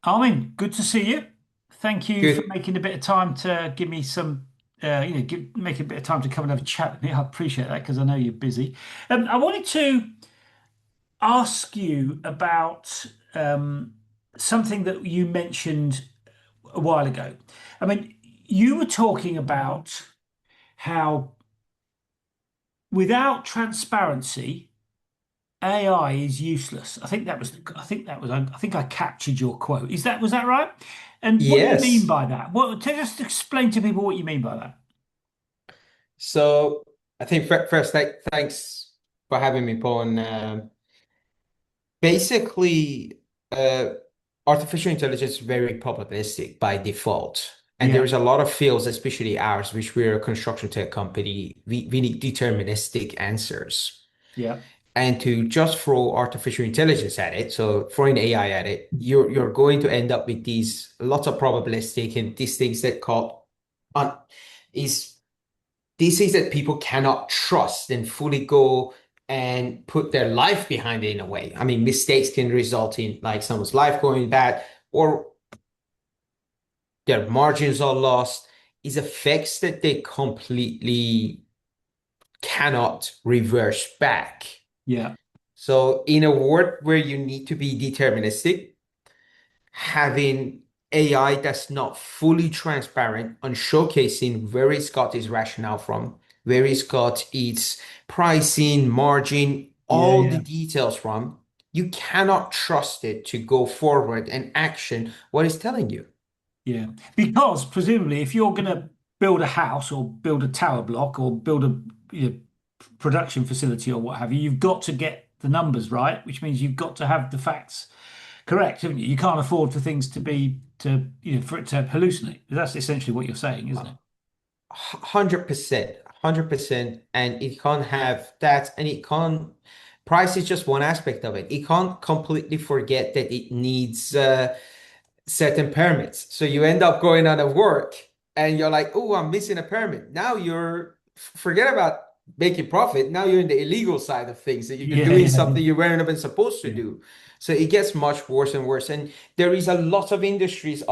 Armin, good to see you. Thank you for Good. making a bit of time to give me some, make a bit of time to come and have a chat with me. I appreciate that because I know you're busy. I wanted to ask you about something that you mentioned a while ago. I mean, you were talking about how without transparency, AI is useless. I think I captured your quote. Was that right? And what do you mean Yes. by that? Just explain to people what you mean by that. So I think first, thanks for having me, Paul. And basically, uh, artificial intelligence is very probabilistic by default. And Yeah, there's a lot of fields, especially ours, which we're a construction tech company. We need deterministic answers. yeah, And to just throw artificial intelligence at it, so throwing AI at it, you're going to end up with these lots of probabilistic and these things that call on is these things that people cannot trust and fully go and put their life behind it in a way. I mean, mistakes can result in like someone's life going bad or their margins are lost. Is effects that they completely cannot reverse back. yeah, So in a world where you need to be deterministic, having AI that's not fully transparent on showcasing where it's got its rationale from, where it's got its pricing, margin, yeah, all the yeah, details from, you cannot trust it to go forward and action what it's telling you. yeah. Because presumably, if you're going to build a house or build a tower block or build a production facility or what have you, you've got to get the numbers right, which means you've got to have the facts correct, haven't you? You can't afford for things to be to for it to hallucinate. That's essentially what you're saying, isn't it? 100%, 100%. And it can't have that. And it can't, price is just one aspect of it. It can't completely forget that it needs certain permits. So you end up going out of work and you're like, oh, I'm missing a permit. Now forget about making profit. Now you're in the illegal side of things. So you're Yeah, doing yeah, something you weren't even supposed to yeah, do. So it gets much worse and worse. And there is a lot of industries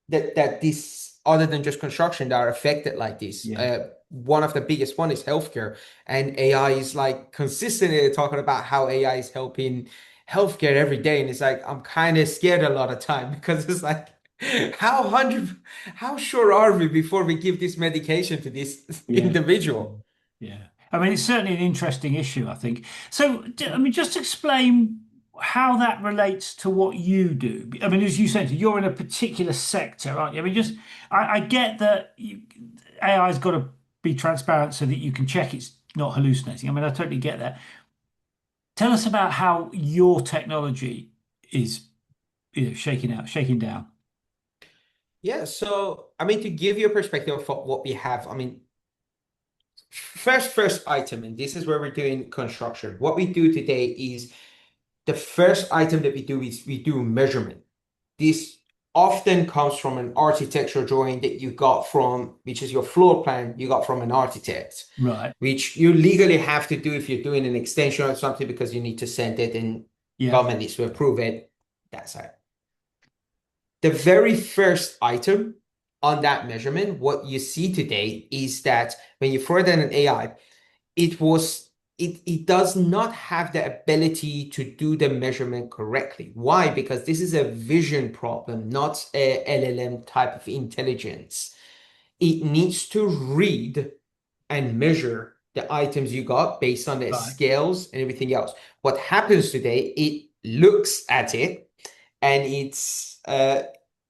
that this other than just construction that are affected like this. yeah. One of the biggest one is healthcare, and AI is like consistently talking about how AI is helping healthcare every day, and it's like I'm kind of scared a lot of time because it's like how hundred how sure are we before we give this medication to this Yeah. individual? Yeah. I mean, it's certainly an interesting issue, I think. So, I mean, just explain how that relates to what you do. I mean, as you said, you're in a particular sector, aren't you? I mean, I get that AI's got to be transparent so that you can check it's not hallucinating. I mean, I totally get that. Tell us about how your technology is, shaking down. Yeah, so I mean to give you a perspective of what we have, I mean first item, and this is where we're doing construction. What we do today is the first item that we do is we do measurement. This often comes from an architectural drawing that you got from, which is your floor plan you got from an architect, Right. which you legally have to do if you're doing an extension or something because you need to send it and Yeah. government needs to approve it. That's it. The very first item on that measurement, what you see today is that when you throw it in an AI, it does not have the ability to do the measurement correctly. Why? Because this is a vision problem, not a LLM type of intelligence. It needs to read and measure the items you got based on the Right. scales and everything else. What happens today, it looks at it and it's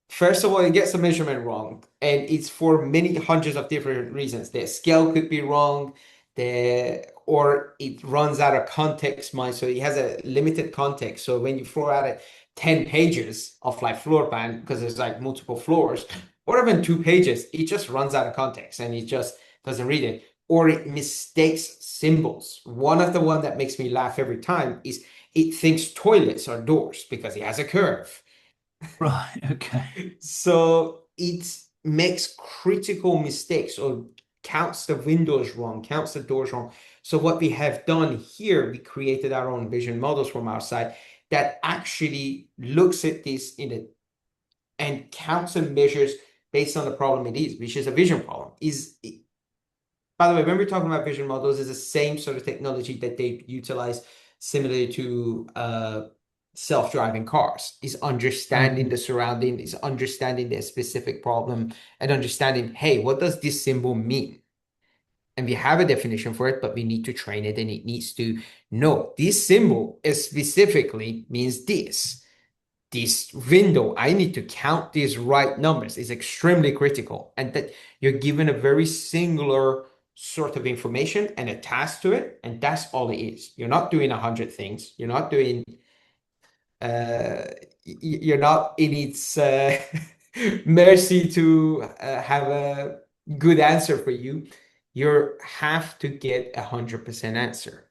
first of all, it gets the measurement wrong, and it's for many hundreds of different reasons. The scale could be wrong, the or it runs out of context mind, so it has a limited context. So when you throw out 10 pages of like floor plan, because there's like multiple floors, or even 2 pages, it just runs out of context and it just doesn't read it. Or it mistakes symbols. One of the one that makes me laugh every time is it thinks toilets are doors because it has a curve. Right. Okay. So it makes critical mistakes or counts the windows wrong, counts the doors wrong. So what we have done here, we created our own vision models from our side. that actually looks at this in a and counts and measures based on the problem it is, which is a vision problem. By the way, when we're talking about vision models, it's the same sort of technology that they utilize similarly to self-driving cars, is understanding Okay. the surrounding, is understanding their specific problem, and understanding, hey, what does this symbol mean? And we have a definition for it, but we need to train it, and it needs to know this symbol specifically means this. This window, I need to count these right numbers, is extremely critical. And that you're given a very singular sort of information and a task to it, and that's all it is. You're not doing 100 things. You're not doing uh you're not in its mercy to have a good answer for you. You have to get 100% answer.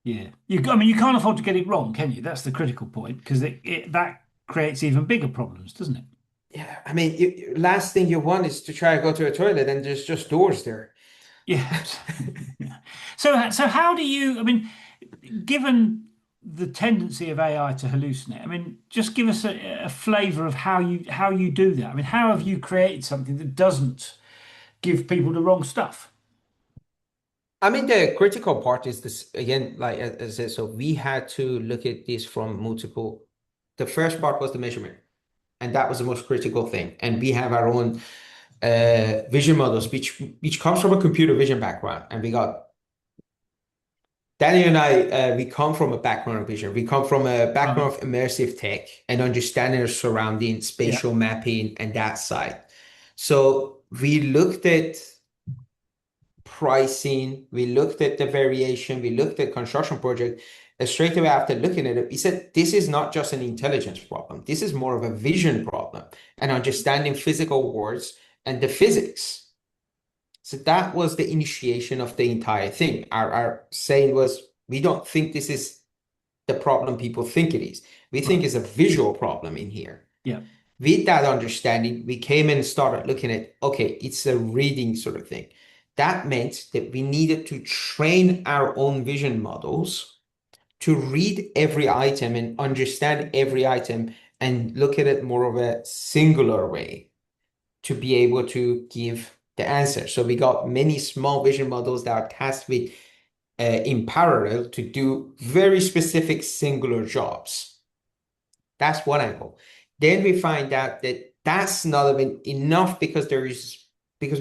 Yeah. I mean, you can't afford to get it wrong, can you? That's the critical point because that creates even bigger problems, doesn't it? Yeah, I mean, last thing you want is to try to go to a toilet and there's just doors there. Yeah. Yeah. So how do you, I mean, given the tendency of AI to hallucinate, I mean, just give us a flavor of how you do that. I mean, how have you created something that doesn't give people the wrong stuff? I mean, the critical part is this again, like as I said, so we had to look at this from multiple. The first part was the measurement, and that was the most critical thing. And we have our own vision models, which comes from a computer vision background, and we got Daniel and I, we come from a background of vision. We come from a Right. background of immersive tech and understanding of surrounding, Yeah. spatial mapping, and that side. So we looked at pricing, we looked at the variation, we looked at construction project. Straight away after looking at it, we said, this is not just an intelligence problem. This is more of a vision problem and understanding physical words and the physics. So that was the initiation of the entire thing. Our saying was, we don't think this is the problem people think it is. We think Right. it's a visual problem in here. Yeah. With that understanding, we came in and started looking at, okay, it's a reading sort of thing. That meant that we needed to train our own vision models to read every item and understand every item and look at it more of a singular way to be able to give the answer. So we got many small vision models that are tasked with in parallel to do very specific singular jobs. That's one angle. Then we find out that that's not even enough because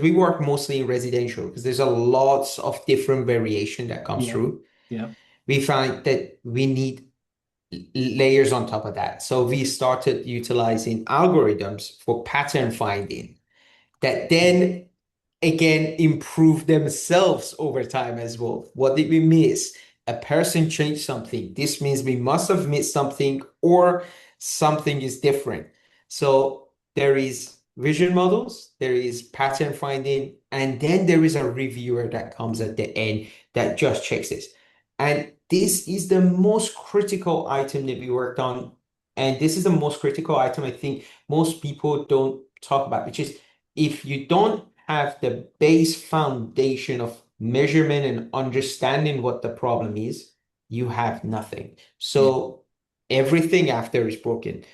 we work mostly in residential because there's a lots of different variation that comes Yeah. through. Yeah. We find that we need layers on top of that. So we started utilizing algorithms for pattern finding that then again improve themselves over time as well. What did we miss? A person changed something. This means we must have missed something or something is different. So there is vision models, there is pattern finding, and then there is a reviewer that comes at the end that just checks this. And this is the most critical item that we worked on. And this is the most critical item I think most people don't talk about, which is if you don't have the base foundation of measurement and understanding what the problem is, you have nothing. Yeah. So everything after is broken.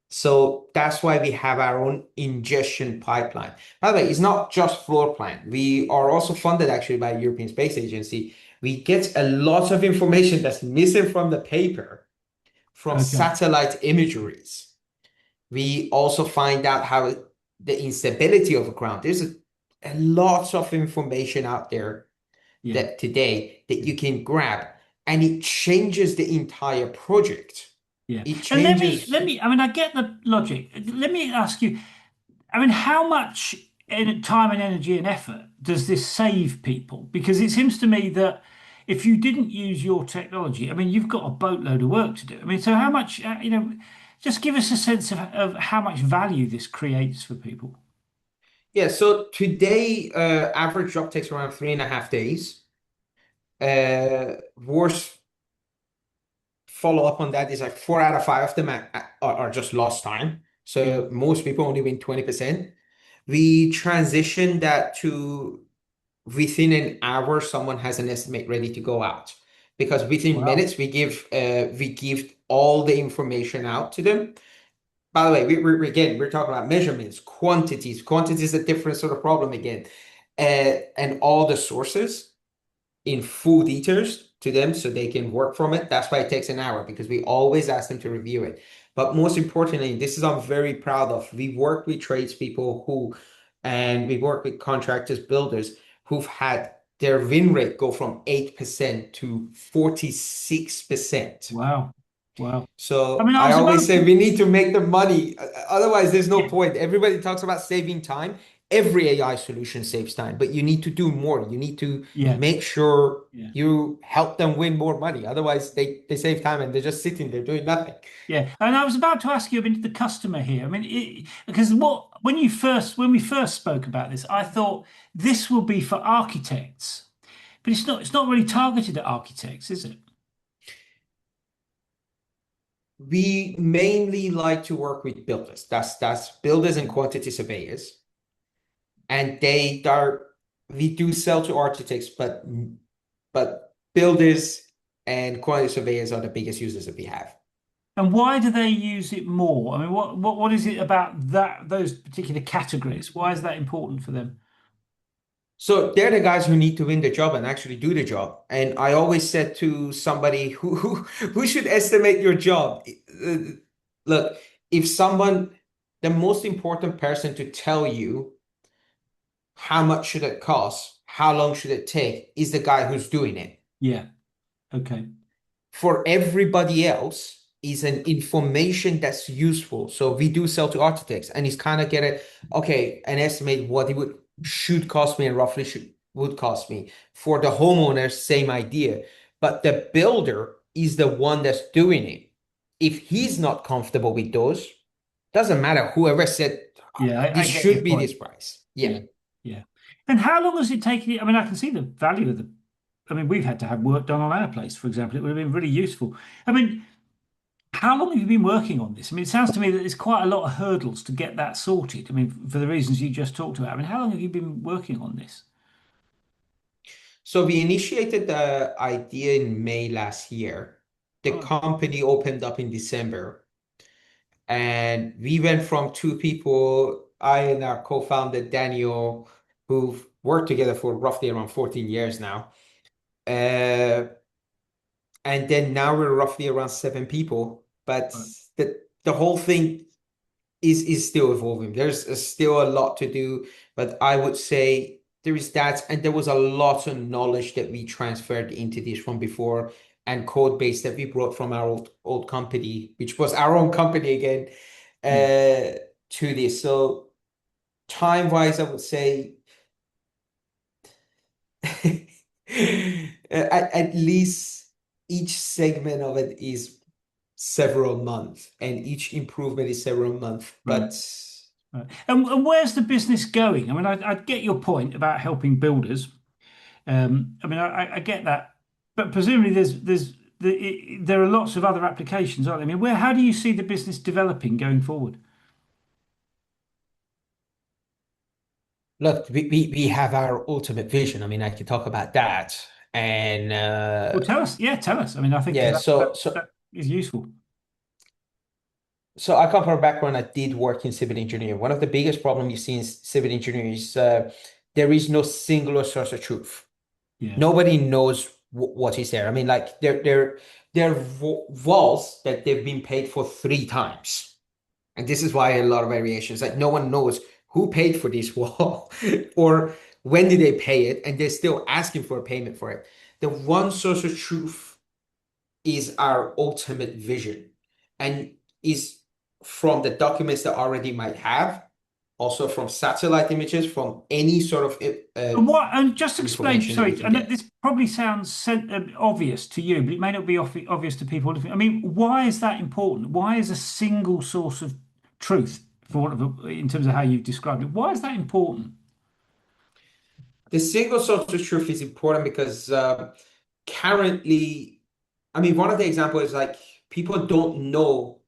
So that's why we have our own ingestion pipeline. By the way, it's not just floor plan. We are also funded actually by European Space Agency. We get a lot of information that's missing from the paper from Okay. satellite imageries. We also find out how the instability of the ground. There's a lot of information out there Yeah. that today that Yeah. you can grab, and it changes the entire project. Yeah. It And let me changes. let me. I mean, I get the logic. Let me ask you. I mean, how much time and energy and effort does this save people? Because it seems to me that if you didn't use your technology, I mean, you've got a boatload of work to do. I mean, so how much, just give us a sense of how much value this creates for people. Yeah, so today, average job takes around 3.5 days. Worst follow up on that is like 4 out of 5 of them are just lost time. Yeah. So most people only win 20%. We transition that to within an hour, someone has an estimate ready to go out because within Wow. minutes we give all the information out to them. By the way, we're talking about measurements, quantities. Quantity is a different sort of problem again, and all the sources in full details to them so they can work from it. That's why it takes an hour because we always ask them to review it. But most importantly, this is I'm very proud of. We work with tradespeople and we work with contractors, builders who've had their win rate go from 8% to 46%. Wow. Wow. I So mean, I I was always about say to. we need to make the money. Otherwise, there's no Yeah. point. Everybody talks about saving time. Every AI solution saves time, but you need to do more. You need to Yeah. make sure Yeah. you help them win more money. Otherwise, they save time and they're just sitting there doing nothing. Yeah, and I was about to ask you about the customer here. I mean, because when we first spoke about this, I thought this will be for architects, but it's not. It's not really targeted at architects, is it? We mainly like to work with builders. That's builders and quantity surveyors, and we do sell to architects, but builders and quantity surveyors are the biggest users that we have. And why do they use it more? I mean, what is it about those particular categories? Why is that important for them? So they're the guys who need to win the job and actually do the job. And I always said to somebody who should estimate your job, look, if someone, the most important person to tell you how much should it cost, how long should it take, is the guy who's doing it. Yeah. Okay. For everybody else is an information that's useful. So we do sell to architects, and it's kind of get it, okay, and estimate what it should cost me and roughly would cost me. For the homeowner, same idea. But the builder is the one that's doing it. If he's not comfortable with those, doesn't matter. Whoever said Yeah, I this get your should be point. this price. Yeah. Yeah. Yeah. And how long has it taken you? I mean, I can see the value of the. I mean, we've had to have work done on our place, for example. It would have been really useful. I mean, how long have you been working on this? I mean, it sounds to me that there's quite a lot of hurdles to get that sorted. I mean, for the reasons you just talked about. I mean, how long have you been working on this? So we initiated the idea in May last year. The Oh, company opened up in December, and we went from two people, I and our co-founder Daniel, who've worked together for roughly around 14 years now. Uh, and then now we're roughly around seven people. But right. the whole thing is still evolving. There's still a lot to do, but I would say there is that, and there was a lot of knowledge that we transferred into this from before, and code base that we brought from our old company, which was our own company again, Yeah. to this. So time-wise, I would say at least each segment of it is several months, and each improvement is several months. Right. But Right. And where's the business going? I mean, I get your point about helping builders. I mean, I get that, but presumably there are lots of other applications, aren't there? I mean, how do you see the business developing going forward? look, we have our ultimate vision. I mean, I could talk about that. And Well, tell us. Yeah, tell us. I mean, I think yeah, that is useful. so I come from a background. I did work in civil engineering. One of the biggest problems you see in civil engineering is there is no singular source of truth. Yeah. Nobody knows what is there. I mean, like there are walls that they've been paid for three times. And this is why a lot of variations, like no one knows who paid for this wall or when did they pay it, and they're still asking for a payment for it. The one source of truth is our ultimate vision and is from the documents that already might have, also from satellite images, from any sort of And just explain, information that we sorry, can and get. this probably sounds obvious to you, but it may not be obvious to people. I mean, why is that important? Why is a single source of truth, in terms of how you've described it, why is that important? The single source of truth is important because currently, I mean, one of the examples is like people don't know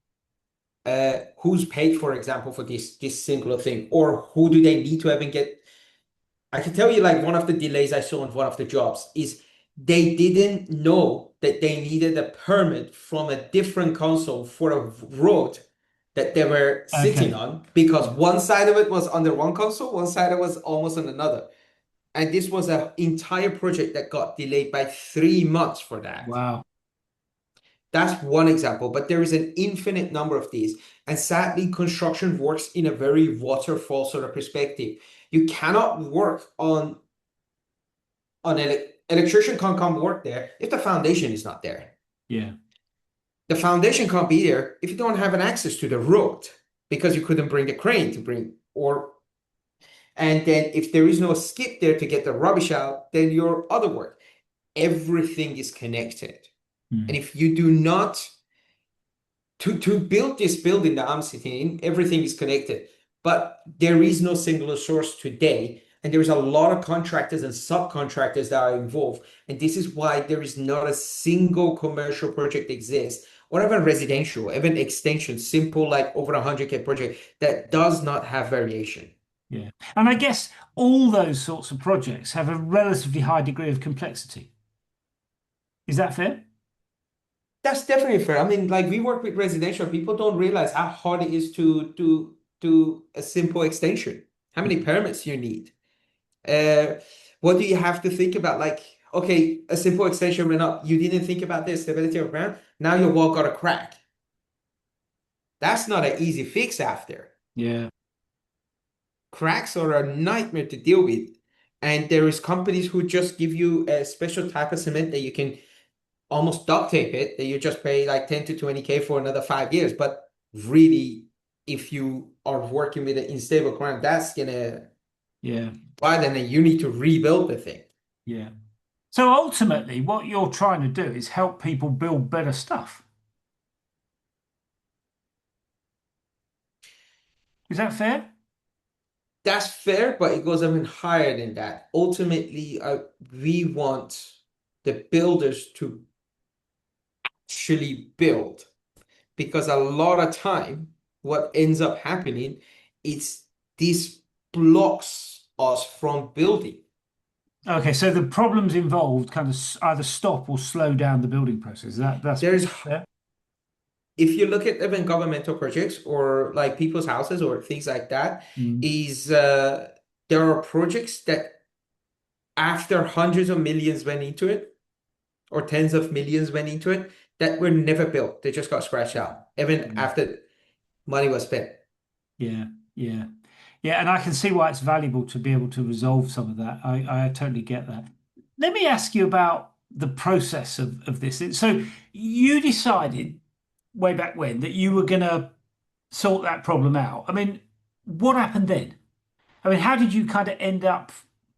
who's paid, for example, for this singular thing, or who do they need to even get. I can tell you, like one of the delays I saw on one of the jobs is They didn't know that they needed a permit from a different council for a road that they were sitting Okay. on because Yeah. one side of it was under one council, one side of it was almost on another. And this was an entire project that got delayed by 3 months for that. Wow. That's one example, but there is an infinite number of these. And sadly, construction works in a very waterfall sort of perspective. You cannot work on electrician can't come work there if the foundation is not there. Yeah. The foundation can't be there if you don't have an access to the road because you couldn't bring the crane to bring or and then if there is no skip there to get the rubbish out, then your other work. Everything is connected. And Mm. if you do not to build this building that I'm sitting in, everything is connected. But there is no singular source today. And there's a lot of contractors and subcontractors that are involved. And this is why there is not a single commercial project exists, or even residential, even extension, simple like over 100K project that does not have variation. Yeah. And I guess all those sorts of projects have a relatively high degree of complexity. Is that fair? That's definitely fair. I mean, like we work with residential, people don't realize how hard it is to do a simple extension. How many permits you need? Uh, what do you have to think about? Like, okay, a simple extension went up. You didn't think about the stability of ground. Now your wall got a crack. That's not an easy fix after. Yeah. Cracks are a nightmare to deal with. And there is companies who just give you a special type of cement that you can almost duct tape it, that you just pay like 10 to 20K for another 5 years. But really, if you are working with an unstable ground, that's gonna, Yeah. well, then you need to rebuild the thing. Yeah. So ultimately, what you're trying to do is help people build better stuff. Is that fair? That's fair, but it goes even higher than that. Ultimately, we want the builders to actually build because a lot of time, what ends up happening is this blocks us from building. Okay, so the problems involved kind of either stop or slow down the building process. That's There's, fair. if you look at even governmental projects or like people's houses or things like that, Mm. is there are projects that after hundreds of millions went into it or tens of millions went into it that were never built. They just got scratched out, even Yeah. after money was spent. Yeah. Yeah. Yeah. And I can see why it's valuable to be able to resolve some of that. I totally get that. Let me ask you about the process of this. So you decided way back when that you were going to sort that problem out. I mean, what happened then? I mean, how did you kind of end up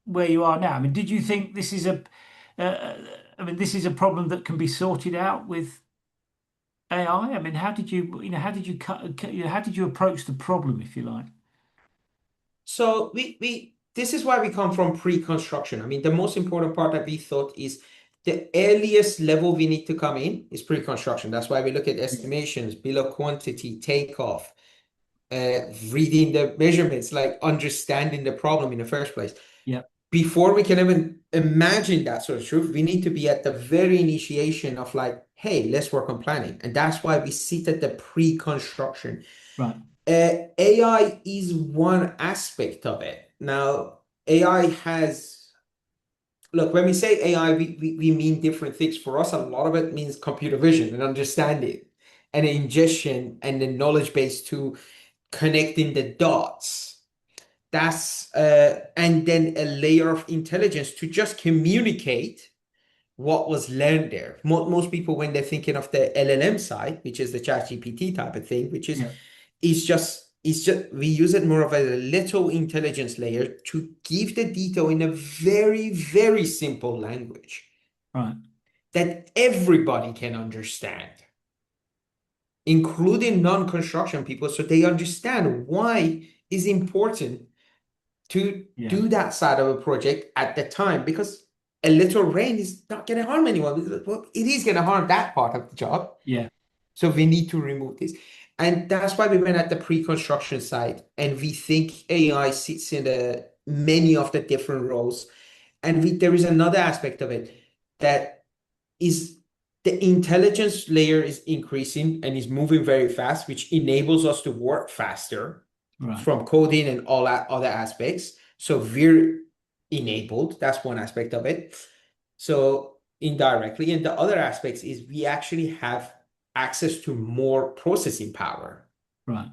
where you are now? I mean, did you think this is uh, I mean, this is a problem that can be sorted out with AI? I mean, how did how did you how did you approach the problem, if you like? So this is why we come from pre-construction. I mean, the most important part that we thought is the earliest level we need to come in is pre-construction. That's why we look at Yeah. estimations, bill of quantity, takeoff, reading the measurements, like understanding the problem in the first place. Yeah. Before we can even imagine that sort of truth, we need to be at the very initiation of like, hey, let's work on planning. And that's why we sit at the pre-construction. Right. AI is one aspect of it. Now, AI has, look, when we say AI, we mean different things. For us, a lot of it means computer vision and understanding and ingestion and the knowledge base to connecting the dots. That's and then a layer of intelligence to just communicate what was learned there. Most people, when they're thinking of the LLM side, which is the ChatGPT type of thing, which Yeah. is just we use it more of a little intelligence layer to give the detail in a very, very simple language Right. that everybody can understand, including non-construction people, so they understand why it's important to Yeah. do that side of a project at the time because a little rain is not going to harm anyone. Well, it is going to harm that part of the job. Yeah. So we need to remove this. And that's why we went at the pre-construction side. And we think AI sits in many of the different roles. And there is another aspect of it that is the intelligence layer is increasing and is moving very fast, which enables us to work faster Right. from coding and all that other aspects. So we're enabled. That's one aspect of it. So indirectly, and the other aspects is we actually have access to more processing power. Right.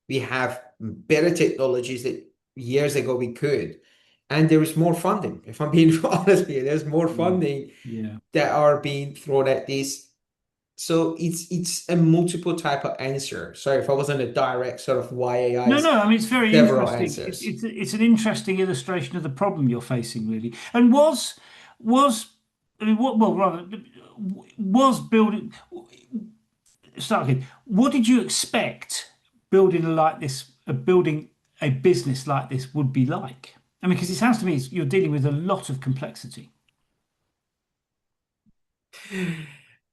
We have better technologies that years ago we could. And there is more funding. If I'm being honest here, there's more Yeah. funding Yeah. that are being thrown at this. So it's a multiple type of answer. Sorry if I wasn't a direct sort of why AI No, is no. I mean, it's very several interesting. answers. It's an interesting illustration of the problem you're facing, really. And was I mean, what? Well, rather, was building. Start again. What did you expect building a business like this would be like? I mean, because it sounds to me you're dealing with a lot of complexity.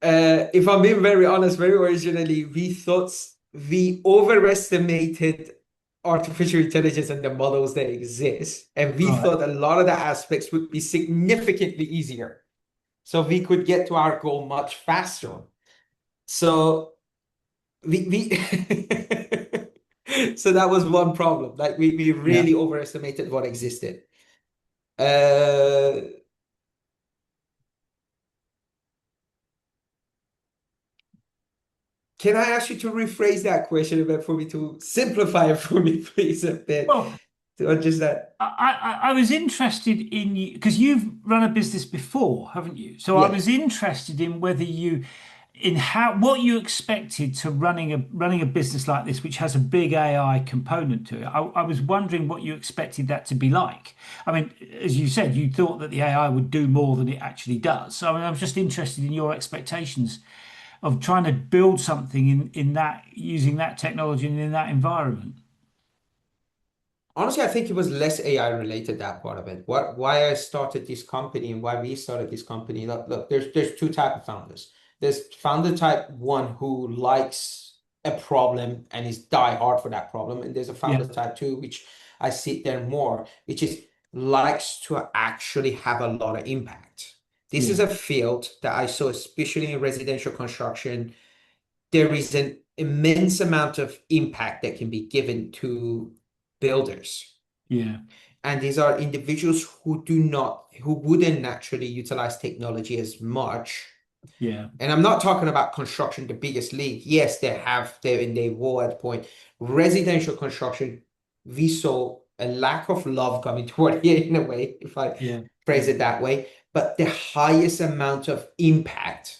If I'm being very honest, very originally, we overestimated artificial intelligence and the models that exist, and we Right. thought a lot of the aspects would be significantly easier. So we could get to our goal much faster. So we so that was one problem. Like we Yeah. really overestimated what existed. Uh, can I ask you to rephrase that question a bit for me to simplify it for me, please, a bit Well, to understand? I was interested in you because you've run a business before, haven't you? So I Yeah. was interested in whether you, in how what you expected to running a business like this, which has a big AI component to it. I was wondering what you expected that to be like. I mean, as you said, you thought that the AI would do more than it actually does. So I mean, I was just interested in your expectations of trying to build something in that using that technology and in that environment. Honestly, I think it was less AI related, that part of it. Why I started this company and why we started this company. Look, there's two type of founders. There's founder type one who likes a problem and is die hard for that problem. And there's a Yeah, founder type two, which I sit there more, which is likes to actually have a lot of impact. This is yeah, a field that I saw, especially in residential construction. There is an immense amount of impact that can be given to builders. yeah, And these are individuals who wouldn't naturally utilize technology as much. yeah, And I'm not talking about construction, the biggest league. Yes, they have there and they will at point. Residential construction, we saw a lack of love coming toward here in a way, if I yeah, phrase yeah, it that way. But the highest amount of impact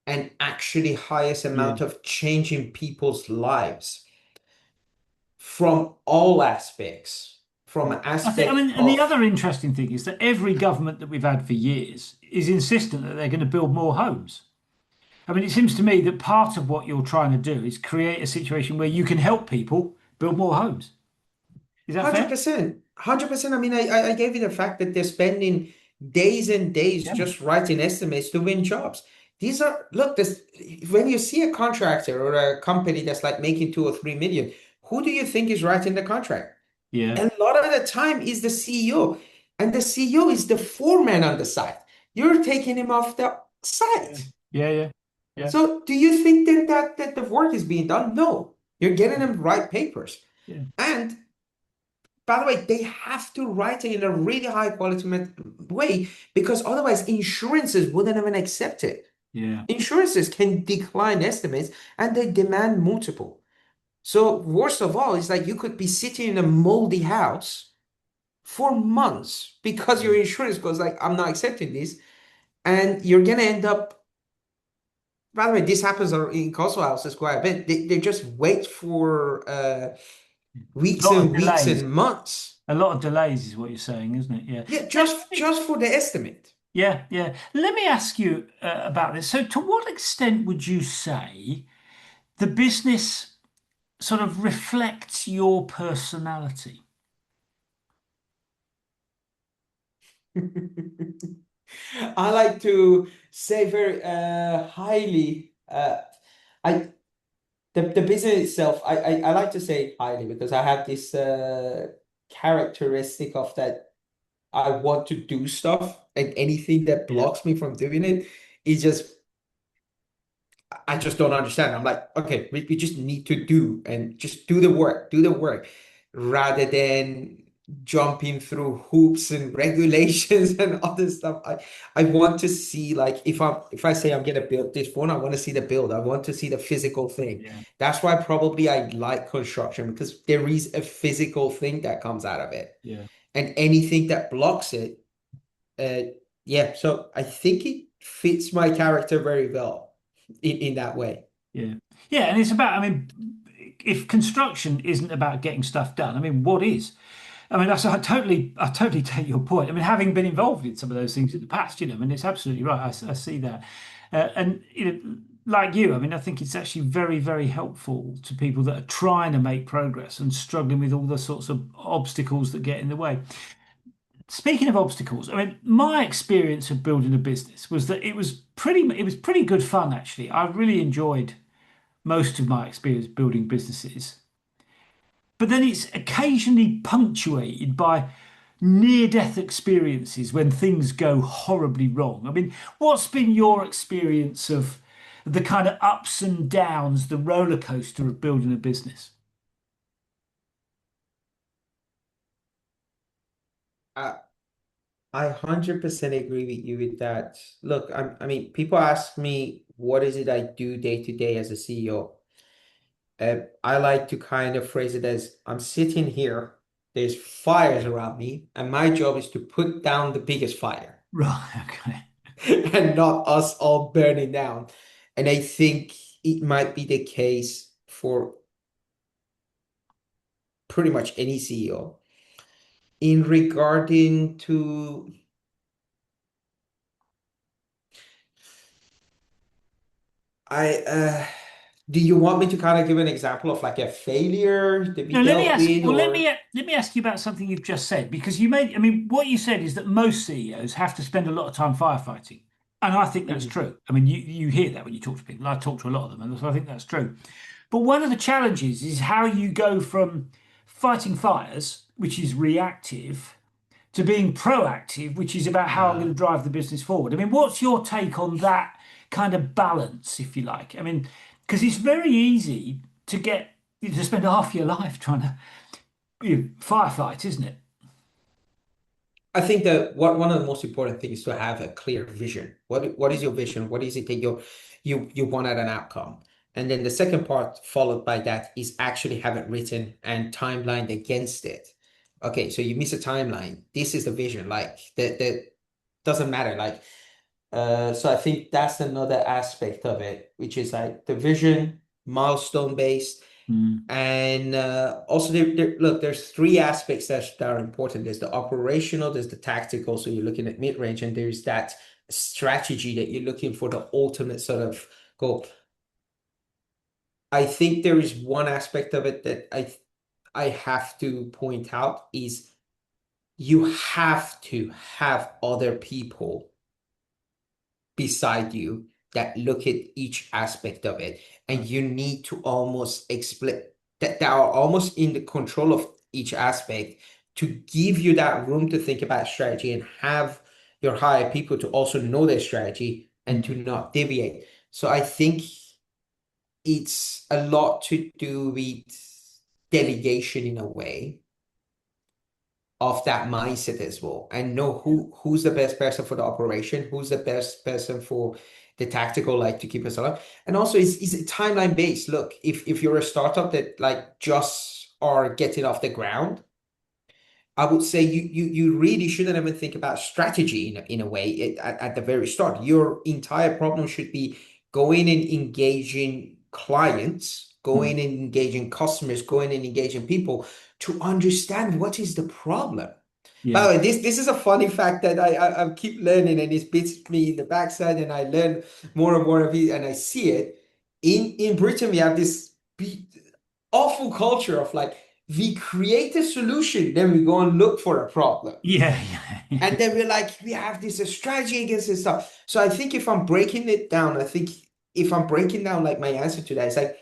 and actually highest yeah. amount of change in people's lives from all aspects, from Yeah. an I aspect mean, and the of other interesting thing is that every government that we've had for years is insistent that they're going to build more homes. I mean, it seems to me that part of what you're trying to do is create a situation where you can help people build more homes. Is that fair? 100%. 100%. I mean, I gave you the fact that they're spending days and days Yeah. just writing estimates to win jobs. These are, look, this when you see a contractor or a company that's like making 2 or 3 million, who do you think is writing the contract? Yeah. And a lot of the time is the CEO. And the CEO is the foreman on the site. You're taking him off the Yeah. site. Yeah. Yeah. Yeah. So do you think that the work is being done? No. You're getting them to write papers. Yeah. And by the way, they have to write it in a really high quality way because otherwise insurances wouldn't even accept it. Yeah. Insurances can decline estimates and they demand multiple. So worst of all, it's like you could be sitting in a moldy house for months because your insurance goes like, I'm not accepting this. And you're gonna end up, by the way, this happens in coastal houses quite a bit. They just wait for A weeks lot of and weeks delays. and months. A lot of delays is what you're saying, isn't it? Yeah. Yeah, Let me- just for the estimate. yeah. Yeah. Let me ask you about this. So, to what extent would you say the business sort of reflects your personality? I like to say very highly. I the business itself. I like to say highly because I have this characteristic of that. I want to do stuff, and anything that Yeah, blocks me from doing it is just I just don't understand. I'm like, okay, we just need to do and just do the work, rather than jumping through hoops and regulations and other stuff. I want to see, like, if I say I'm gonna build this phone, I want to see the build. I want to see the physical thing. yeah, That's why probably I like construction, because there is a physical thing that comes out of it, yeah, and anything that blocks it, uh, yeah. So I think it fits my character very well in that way. yeah, yeah. And it's about, I mean, if construction isn't about getting stuff done, I mean, what is? I mean, I totally take your point. I mean, having been involved in some of those things in the past, I mean, it's absolutely right. I see that, and like you, I mean, I think it's actually very, very helpful to people that are trying to make progress and struggling with all the sorts of obstacles that get in the way. Speaking of obstacles, I mean, my experience of building a business was that it was pretty good fun actually. I really enjoyed most of my experience building businesses. But then it's occasionally punctuated by near-death experiences when things go horribly wrong. I mean, what's been your experience of the kind of ups and downs, the roller coaster of building a business? I I 100% agree with you with that. Look, I mean, people ask me, what is it I do day to day as a CEO? I like to kind of phrase it as, I'm sitting here, there's fires around me, and my job is to put down the biggest fire Right, okay. and not us all burning down. And I think it might be the case for pretty much any CEO. In regarding to, I do you want me to kind of give an example of like a failure that we Now, let me dealt ask. with, Well, or? let me ask you about something you've just said because you made. I mean, what you said is that most CEOs have to spend a lot of time firefighting, and I think that's Mhm. true. I mean, you hear that when you talk to people. I talk to a lot of them, and so I think that's true. But one of the challenges is how you go from fighting fires, which is reactive, to being proactive, which is about how I'm going Uh, to drive the business forward. I mean, what's your take on that kind of balance, if you like? I mean, because it's very easy to get to spend half your life trying to firefight, isn't it? I think that one of the most important things is to have a clear vision. What is your vision? What is it that you want at an outcome? And then the second part followed by that is actually have it written and timelined against it. Okay, so you miss a timeline. This is the vision. Like that doesn't matter. Like so I think that's another aspect of it, which is like the vision, milestone based. Mm, And also, look, there's three aspects that are important. There's the operational, there's the tactical. So you're looking at mid-range, and there's that strategy that you're looking for the ultimate sort of goal. I think there is one aspect of it that I have to point out is you have to have other people beside you that look at each aspect of it, and right. you need to almost explain that are almost in the control of each aspect, to give you that room to think about strategy and have your higher people to also know their strategy and to Mm, not deviate. So I think it's a lot to do with delegation in a way of that mindset as well, and know yeah. who's the best person for the operation, who's the best person for the tactical, like to keep us alive. And also, is it timeline based? Look, if you're a startup that like just are getting off the ground, I would say you really shouldn't even think about strategy in a way at the very start. Your entire problem should be going and engaging clients, Mm, going and engaging customers, going and engaging people to understand what is the problem. By yeah. the way, this is a funny fact that I keep learning, and it beats me in the backside, and I learn more and more of it, and I see it. In Britain, we have this awful culture of like, we create a solution, then we go and look for a problem. Yeah, yeah, And then we're like, we have this strategy against this stuff. So I think if I'm breaking it down, I think if I'm breaking down like my answer to that, it's like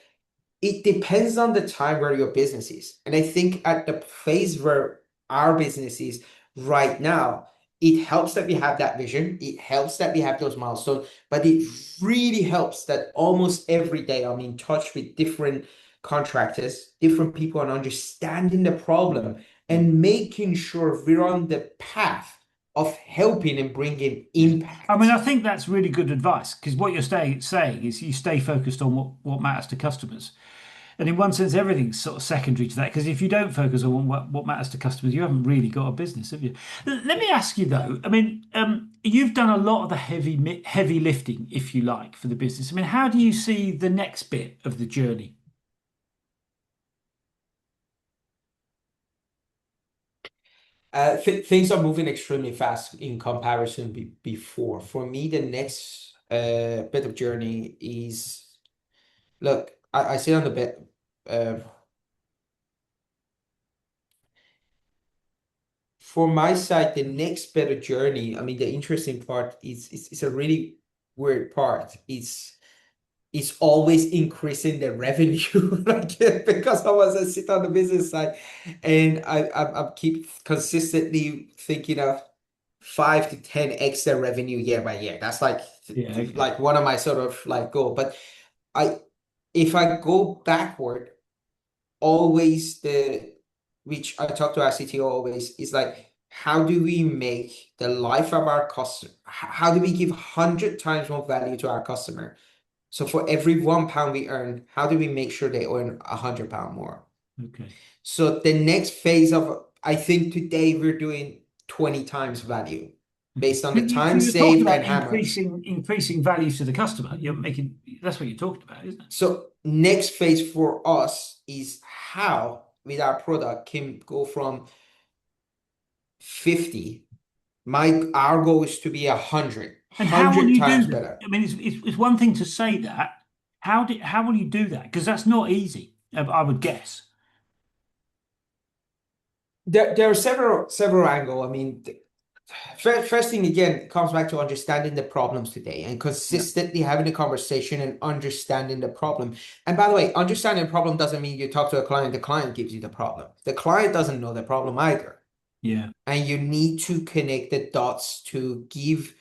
it depends on the time where your business is. And I think at the phase where our business is right now, it helps that we have that vision. It helps that we have those milestones, but it really helps that almost every day I'm in touch with different contractors, different people, and understanding the problem and making sure we're on the path of helping and bringing Yeah. I mean, impact. I think that's really good advice because what you're saying is you stay focused on what matters to customers. And in one sense, everything's sort of secondary to that because if you don't focus on what matters to customers, you haven't really got a business, have you? Let me ask you though. I mean, you've done a lot of the heavy lifting, if you like, for the business. I mean, how do you see the next bit of the journey? Things are moving extremely fast in comparison before. For me, the next bit of journey is, look, I sit on the bed. Uh, for my side, the next bit of journey, I mean, the interesting part is a really weird part. It's always increasing the revenue, like because I was a sit on the business side, and I keep consistently thinking of 5 to 10 extra revenue year by year. That's Yeah, okay. like one of my sort of like goal. But I if I go backward, always the which I talk to our CTO always is like, how do we make the life of our customer? How do we give 100 times more value to our customer? So for every £1 we earn, how do we make sure they earn £100 more? Okay. So the next phase of, I think today we're doing 20 times value Okay. based on So the time you're talking saved about and how much. increasing value to the customer. You're making that's what you're talking about, isn't it? So next phase for us is how with our product can go from 50. Our goal is to be 100, And how will you do times that? better. I mean, it's one thing to say that. How will you do that? Because that's not easy, I would guess. There are several angles. I mean, first thing again comes back to understanding the problems today and Yeah. consistently having a conversation and understanding the problem. And by the way, understanding the problem doesn't mean you talk to a client, the client gives you the problem. The client doesn't know the problem either. Yeah. And you need to connect the dots to give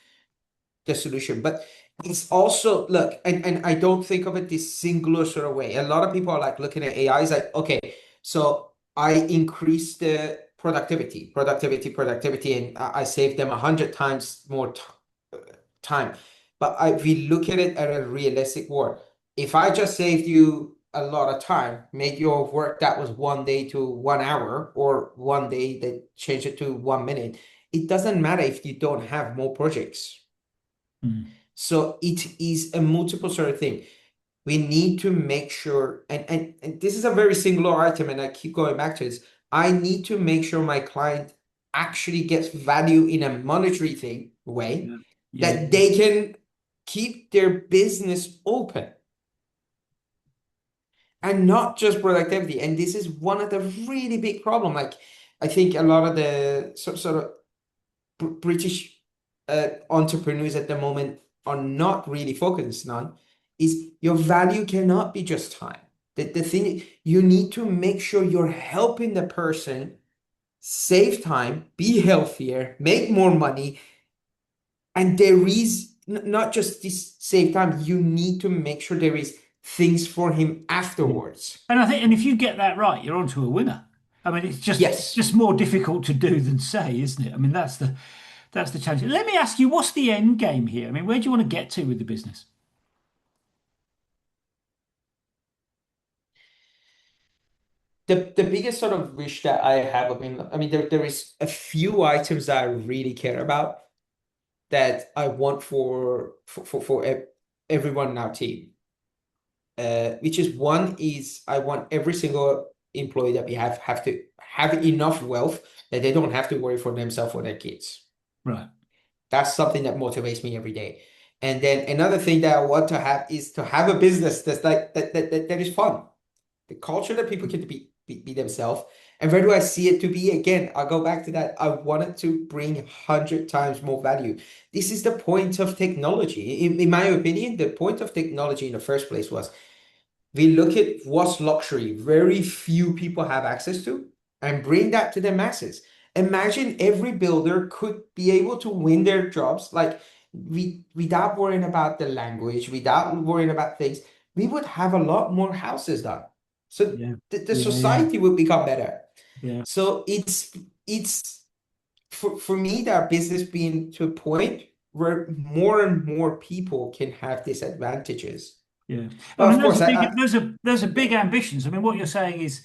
the solution. But it's also, look, and I don't think of it this singular sort of way. A lot of people are like looking at AI is like, okay, so I increase the productivity, and I save them 100 times more time. But we look at it at a realistic world. If I just saved you a lot of time, made your work that was 1 day to 1 hour, or 1 day that change it to 1 minute, it doesn't matter if you don't have more projects. Mm. So it is a multiple sort of thing. We need to make sure, and this is a very singular item, and I keep going back to this. I need to make sure my client actually gets value in a monetary way Yeah. Yeah. that they can keep their business open and not just productivity. And this is one of the really big problem. Like I think a lot of the sort of British entrepreneurs at the moment are not really focusing on is your value cannot be just time. The thing you need to make sure you're helping the person save time, be healthier, make more money, and there is not just this save time. You need to make sure there is things for him Yeah. afterwards. And I think, and if you get that right, you're onto a winner. I mean, it's Yes. just more difficult to do than say, isn't it? I mean, that's the challenge. Let me ask you, what's the end game here? I mean, where do you want to get to with the business? The biggest sort of wish that I have, I mean, there is a few items that I really care about that I want for everyone in our team. Which is one is I want every single employee that we have to have enough wealth that they don't have to worry for themselves or their kids. Right. That's something that motivates me every day. And then another thing that I want to have is to have a business that's like that is fun. The culture that people can be themselves. And where do I see it to be? Again, I'll go back to that. I wanted to bring 100 times more value. This is the point of technology. In my opinion, the point of technology in the first place was we look at what's luxury, very few people have access to, and bring that to the masses. Imagine every builder could be able to win their jobs, like without worrying about the language, without worrying about things. We would have a lot more houses done. So Yeah. the Yeah. Yeah. society would become better. Yeah. So it's for me that business being to a point where more and more people can have these advantages. Yeah. I But mean, of course, those are yeah, big ambitions. I mean, what you're saying is,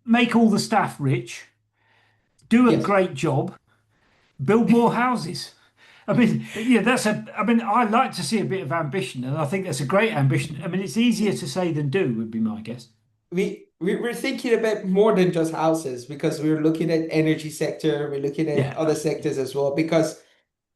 make all the staff rich, do a yes. great job, build more houses. I mean, yeah, I mean, I like to see a bit of ambition, and I think that's a great ambition. I mean, it's easier to say than do, would be my guess. We're thinking a bit more than just houses because we're looking at energy sector, we're looking at Yeah. other sectors as well because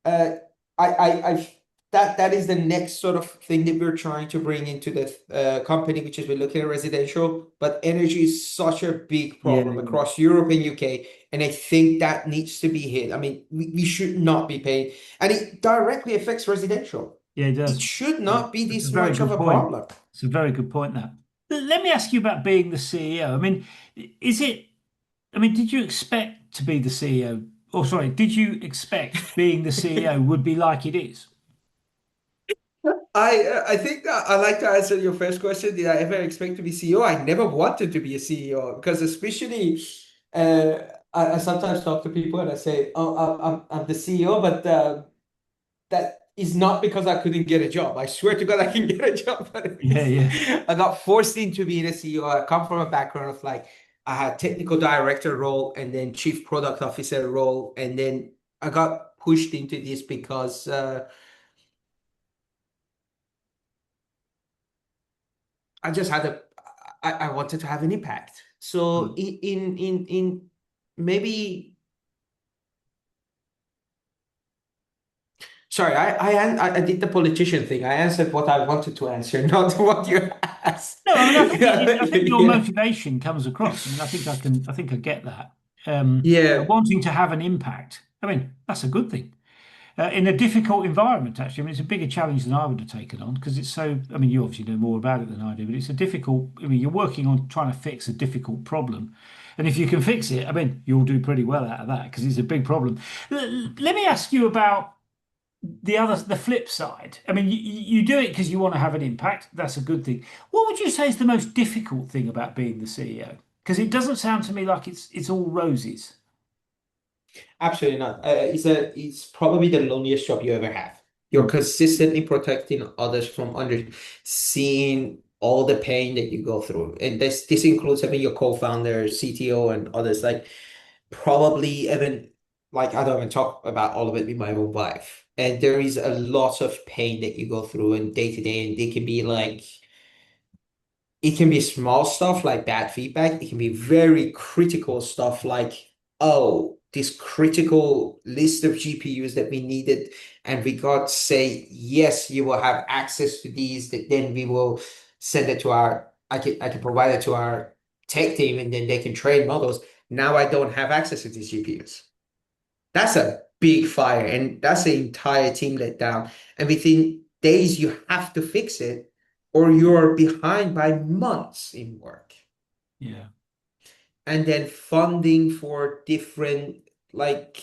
uh, I that is the next sort of thing that we're trying to bring into the company, which is we're looking at residential, but energy is such a big Yeah. problem across Europe and UK, and I think that needs to be hit. I mean, we should not be paid, and it directly affects residential. Yeah, it It does. should Yeah. not be That's a this very much of good a point. problem. It's a very good point, that. Let me ask you about being the CEO. I mean, is it, I mean, did you expect to be the CEO? Or sorry, did you expect being the CEO would be like it is? I think I like to answer your first question. Did I ever expect to be CEO? I never wanted to be a CEO because especially uh, I sometimes talk to people and I say, "Oh, I'm the CEO," but that is not because I couldn't get a job. I swear to God, I can get a job, but Yeah, yeah, I got forced into being a CEO. I come from a background of like I had technical director role and then chief product officer role, and then I got pushed into this because I just had a I wanted to have an impact. So right. in maybe sorry, I did the politician thing. I answered what I wanted to answer, not what you asked. No, I mean, I think your Yeah. motivation comes across. I mean, I think I get that. Yeah, Wanting to have an impact. I mean, that's a good thing. In a difficult environment, actually. I mean, it's a bigger challenge than I would have taken on because it's so, I mean, you obviously know more about it than I do, but it's a difficult, I mean, you're working on trying to fix a difficult problem. And if you can fix it, I mean, you'll do pretty well out of that because it's a big problem. Let me ask you about the flip side. I mean, you do it because you want to have an impact. That's a good thing. What would you say is the most difficult thing about being the CEO? Because it doesn't sound to me like it's all roses. absolutely not. It's probably the loneliest job you ever have. You're Mm. consistently protecting others from under seeing all the pain that you go through. And this includes having your co-founder, CTO, and others. Like probably even like I don't even talk about all of it with my own wife. And there is a lot of pain that you go through and day to day, and they can be like it can be small stuff like bad feedback. It can be very critical stuff like, oh, this critical list of GPUs that we needed, and we got to say, yes, you will have access to these, that then we will send it to I can provide it to our tech team and then they can train models. Now I don't have access to these GPUs. That's a big fire, and that's the entire team let down. And within days, you have to fix it, or you're behind by months in work. Yeah. And then funding for different, like,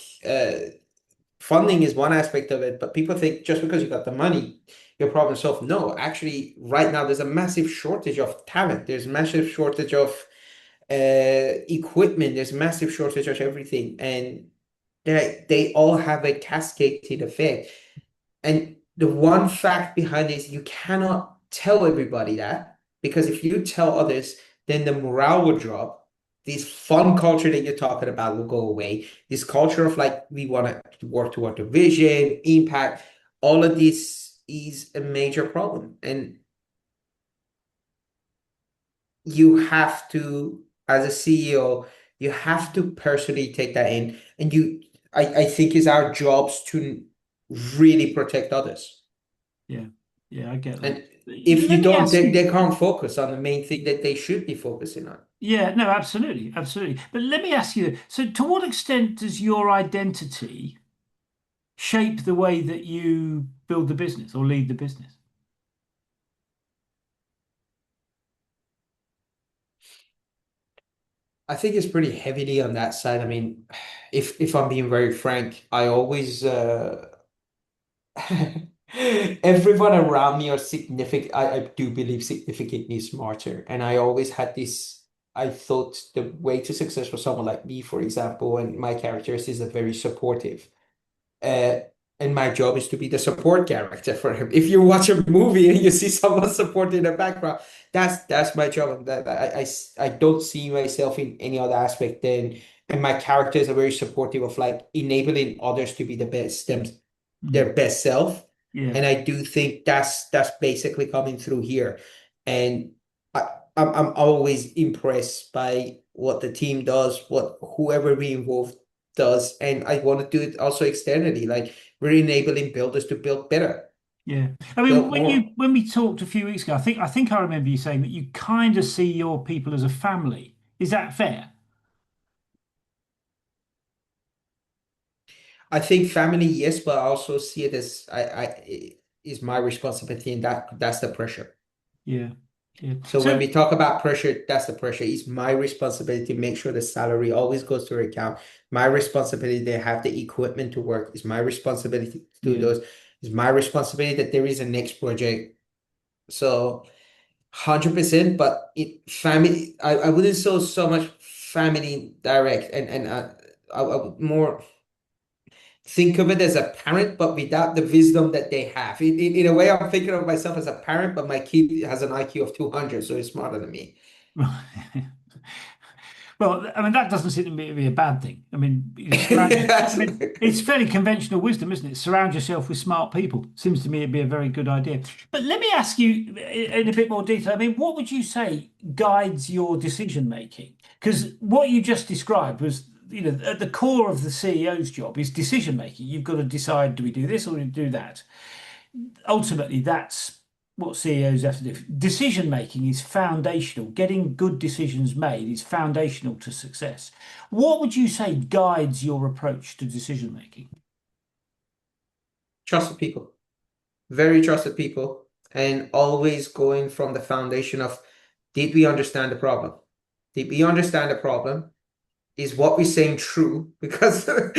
funding is one aspect of it, but people think just because you got the money, your problem is solved. No, actually, right now, there's a massive shortage of talent, there's massive shortage of equipment, there's massive shortage of everything. And they all have a cascading effect. And the one fact behind this, you cannot tell everybody that because if you tell others, then the morale will drop. This fun culture that you're talking about will go away. This culture of like we want to work toward the vision, impact, all of this is a major problem. And you have to, as a CEO, you have to personally take that in. And I think it's our jobs to really protect others. Yeah. Yeah, I get that. And if you Let me don't, ask you. they can't focus on the main thing that they should be focusing on. Yeah, no, absolutely, absolutely. But let me ask you, so to what extent does your identity shape the way that you build the business or lead the business? I think it's pretty heavily on that side. I mean, if I'm being very frank, I always everyone around me are significant. I do believe significantly smarter, and I always had this. I thought the way to success for someone like me, for example, and my characteristics are very supportive. Uh, and my job is to be the support character for him. If you watch a movie and you see someone supporting in the background, that's my job. And that I don't see myself in any other aspect than, and my characters are very supportive of like enabling others to be the best Mm. their best self. Yeah, And I do think that's basically coming through here. And I'm always impressed by what the team does, what whoever we involved does, and I want to do it also externally. Like we're enabling builders to build better, yeah. I mean, build more. when we talked a few weeks ago, I think I remember you saying that you kind of see your people as a family. Is that fair? I think family, yes, but I also see it as is my responsibility, and that's the pressure. Yeah, yeah. So when So, we talk about pressure, that's the pressure. It's my responsibility to make sure the salary always goes to her account. My responsibility to have the equipment to work. It's my responsibility to do yeah. those. It's my responsibility that there is a next project. So 100%, but it family. I wouldn't so much family direct, and I would more think of it as a parent, but without the wisdom that they have. In a way, I'm thinking of myself as a parent, but my kid has an IQ of 200, so he's smarter than me. Well, I mean, that doesn't seem to be a bad thing. I mean, I That's- mean, it's fairly conventional wisdom, isn't it? Surround yourself with smart people. Seems to me it'd be a very good idea. But let me ask you in a bit more detail. I mean, what would you say guides your decision making? Because what you just described was, at the core of the CEO's job is decision making. You've got to decide, do we do this or do we do that? Ultimately, that's what CEOs have to do. Decision making is foundational. Getting good decisions made is foundational to success. What would you say guides your approach to decision making? Trusted people, very trusted people, and always going from the foundation of, did we understand the problem? Did we understand the problem? Is what we're saying true? Because a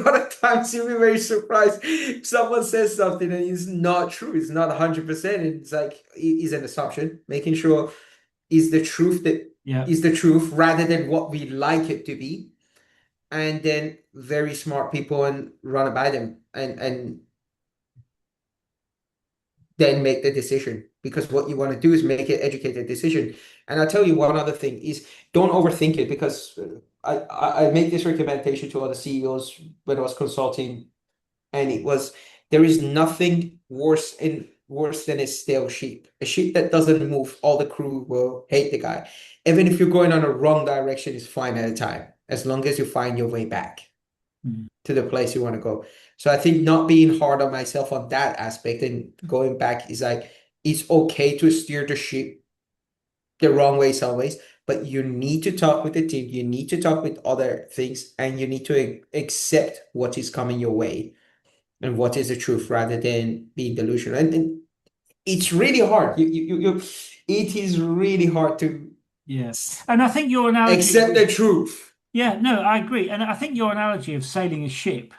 lot of times you'll be very surprised if someone says something and it's not true. It's not 100%. It's like it is an assumption. Making sure is the truth that Yeah. is the truth rather than what we like it to be. And then very smart people and run it by them and then make the decision, because what you want to do is make an educated decision. And I'll tell you one other thing is, don't overthink it, because I make this recommendation to other CEOs when I was consulting, and it was, there is nothing worse than a stale sheep. A sheep that doesn't move, all the crew will hate the guy. Even if you're going on a wrong direction, it's fine at a time, as long as you find your way back Mm. to the place you want to go. So I think not being hard on myself on that aspect and going back is like, it's okay to steer the ship the wrong way some ways, but you need to talk with the team, you need to talk with other things, and you need to accept what is coming your way and what is the truth rather than being delusional. And it's really hard. It is really hard to Yeah. And I think your analogy accept the truth. yeah, no, I agree. And I think your analogy of sailing a ship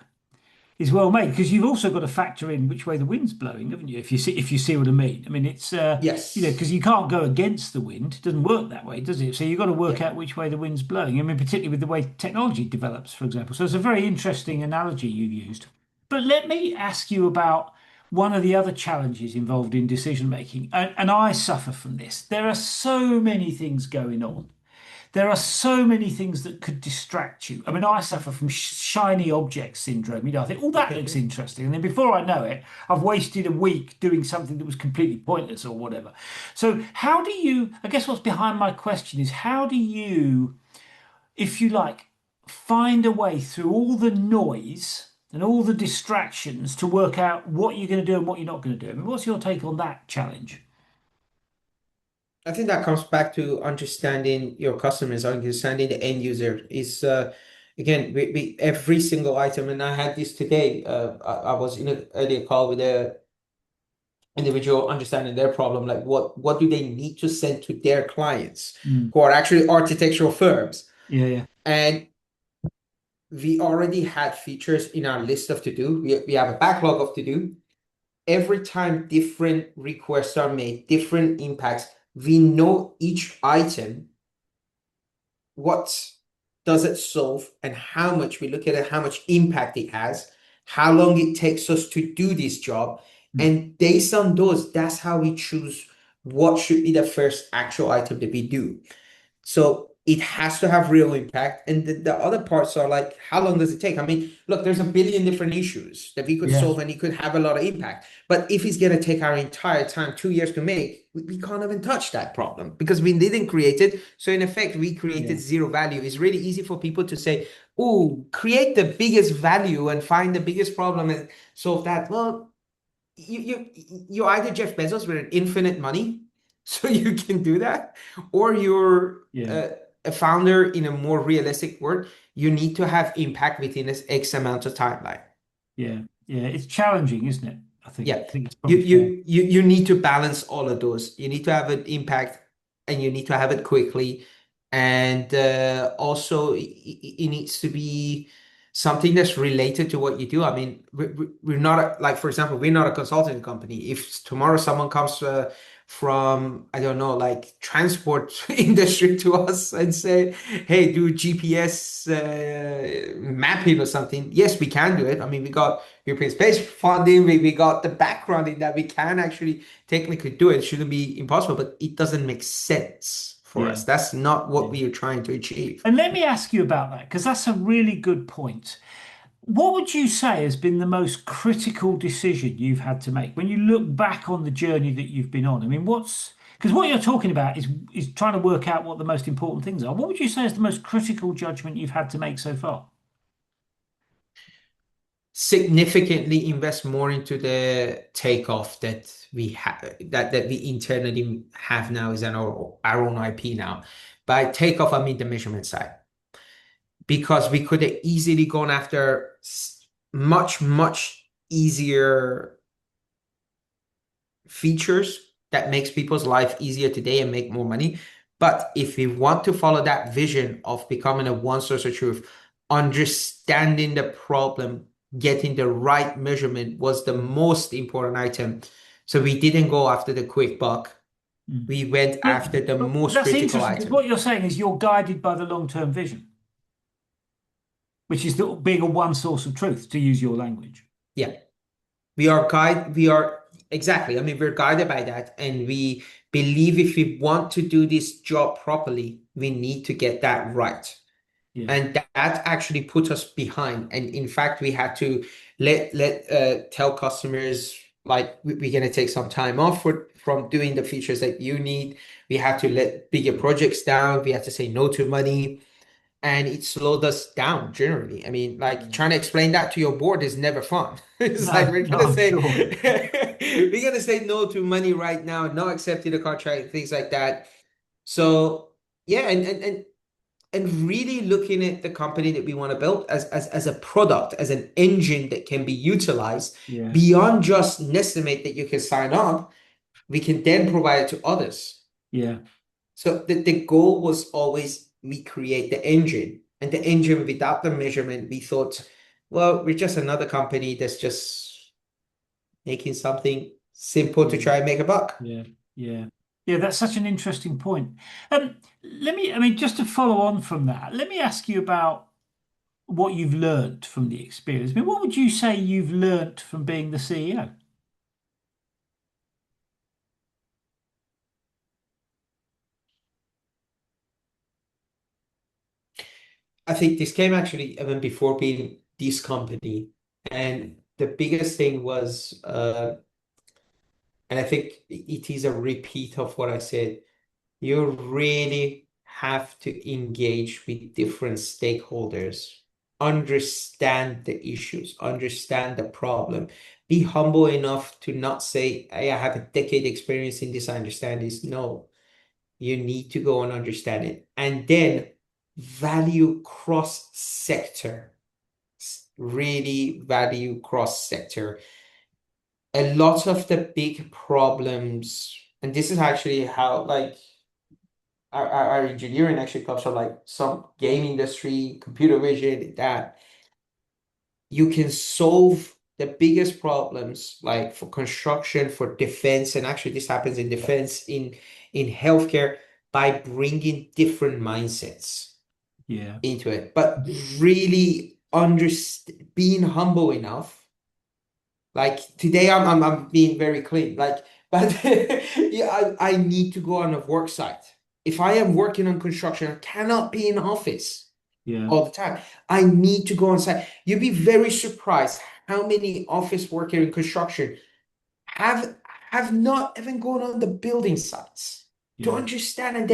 is well made because you've also got to factor in which way the wind's blowing, haven't you? If you see what I mean. I mean, it's because Yes. you can't go against the wind. It doesn't work that way, does it? So you've got to work Yeah. out which way the wind's blowing. I mean, particularly with the way technology develops, for example. So it's a very interesting analogy you've used. But let me ask you about one of the other challenges involved in decision making, and I suffer from this. There are so many things going on. There are so many things that could distract you. I mean, I suffer from shiny object syndrome. I think, oh, that looks interesting. And then before I know it, I've wasted a week doing something that was completely pointless or whatever. So, how do you, I guess what's behind my question is, how do you, if you like, find a way through all the noise and all the distractions to work out what you're going to do and what you're not going to do? I mean, what's your take on that challenge? I think that comes back to understanding your customers, understanding the end user is again we every single item, and I had this today. I was in an earlier call with a individual understanding their problem, like what do they need to send to their clients Mm, who are actually architectural firms. Yeah. And we already had features in our list of to do. We have a backlog of to do. Every time different requests are made, different impacts, we know each item, what does it solve, and how much we look at it, how much impact it has, how long it takes us to do this job. Mm. And based on those, that's how we choose what should be the first actual item that we do. So it has to have real impact. And the other parts are like, how long does it take? I mean, look, there's a billion different issues that we could Yes. solve and it could have a lot of impact. But if it's going to take our entire time, 2 years to make, we can't even touch that problem because we didn't create it. So in effect, we created Yeah. zero value. It's really easy for people to say, oh, create the biggest value and find the biggest problem and solve that. Well, you're either Jeff Bezos with infinite money, so you can do that, or you're Yeah. a founder in a more realistic world. You need to have impact within this X amount of timeline. Yeah. Yeah. It's challenging, isn't it? I think. Yeah, I think it's you probably fair. you you you need to balance all of those. You need to have an impact, and you need to have it quickly, and also it needs to be something that's related to what you do. I mean, we're not like, for example, we're not a consulting company. If tomorrow someone comes from, I don't know, like transport industry to us and say, "Hey, do GPS mapping or something," yes, we can do it. I mean, we got European space funding. We got the background in that we can actually technically do it. It shouldn't be impossible, but it doesn't make sense for Yeah. us. That's not what Yeah. we are trying to achieve. And let me ask you about that, because that's a really good point. What would you say has been the most critical decision you've had to make when you look back on the journey that you've been on? I mean, what's because what you're talking about is trying to work out what the most important things are. What would you say is the most critical judgment you've had to make so far? Significantly invest more into the takeoff that we have that we internally have now is our own IP now. By takeoff, I mean the measurement side. Because we could have easily gone after much easier features that makes people's life easier today and make more money. But if we want to follow that vision of becoming a one source of truth, understanding the problem, getting the right measurement was the most important item. So we didn't go after the quick buck. Mm. We went But, after the but most that's critical interesting because item. what you're saying is you're guided by the long-term vision, which is being a one source of truth, to use your language. Yeah. We are exactly. I mean, we're guided by that, and we believe if we want to do this job properly, we need to get that right. Yeah. And that actually put us behind. And in fact, we had to let tell customers like we're gonna take some time off from doing the features that you need. We had to let bigger projects down. We had to say no to money, and it slowed us down generally. I mean, like Yeah. trying to explain that to your board is never fun. It's like No, no, I'm sure. we're gonna say no to money right now, not accepting the contract, things like that. So yeah, and really looking at the company that we want to build as a product, as an engine that can be utilized Yeah. beyond just Nestimate that you can sign up, we can then provide it to others. Yeah. So the goal was always we create the engine. And the engine without the measurement, we thought, well, we're just another company that's just making something simple to Yeah. try and make a buck. Yeah, yeah, yeah. That's such an interesting point. I mean, just to follow on from that, let me ask you about what you've learned from the experience. I mean, what would you say you've learned from being the CEO? I think this came actually even before being this company. And the biggest thing was, and I think it is a repeat of what I said, you really have to engage with different stakeholders, understand the issues, understand the problem, be humble enough to not say, "Hey, I have a decade experience in this, I understand this." No, you need to go and understand it. And then value cross sector, really value cross sector. A lot of the big problems, and this is actually how, like, our engineering actually comes from like some game industry, computer vision, that you can solve the biggest problems like for construction, for defense, and actually this happens in defense, in healthcare, by bringing different mindsets Yeah. into it. But really being humble enough. Like today, I'm being very clean. Like, but yeah, I need to go on a work site. If I am working on construction, I cannot be in office Yeah. all the time. I need to go on site. You'd be very surprised how many office workers in construction have have not even gone on the building sites to Yeah. understand, and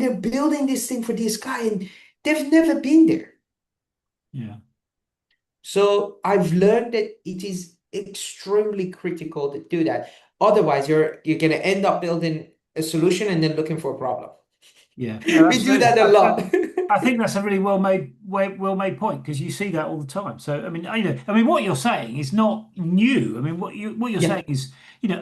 they're building this thing for this guy, and they've never been there. Yeah. So I've learned that it is extremely critical to do that. Otherwise, you're gonna end up building a solution and then looking for a problem. Yeah. No, We do absolutely. that a lot. I think that's a really well made point because you see that all the time. So I mean, I mean, what you're saying is not new. I mean, what you're Yeah, saying is,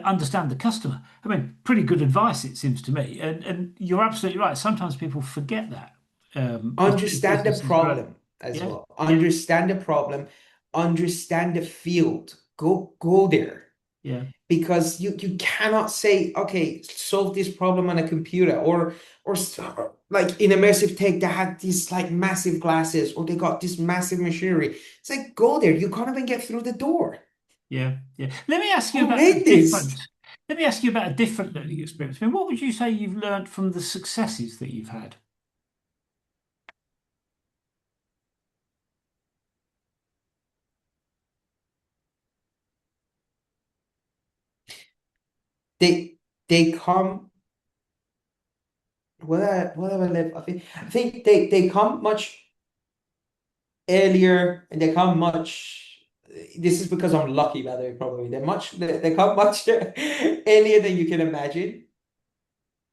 understand the customer. I mean, pretty good advice it seems to me, and you're absolutely right. Sometimes people forget that as understand the businesses grow. problem as Yeah, well. yeah, Understand the problem, understand the field. Go there. yeah, Because you cannot say, okay, solve this problem on a computer, or like in immersive tech they had these like massive glasses, or they got this massive machinery. It's like, go there, you can't even get through the door. yeah, yeah. Let me ask you Who about a made different. this? Let me ask you about a different learning experience. I mean, what would you say you've learned from the successes that you've had? They come, what have I lived? I think they come much earlier, and they come much, this is because I'm lucky, by the way, probably. They come much earlier than you can imagine.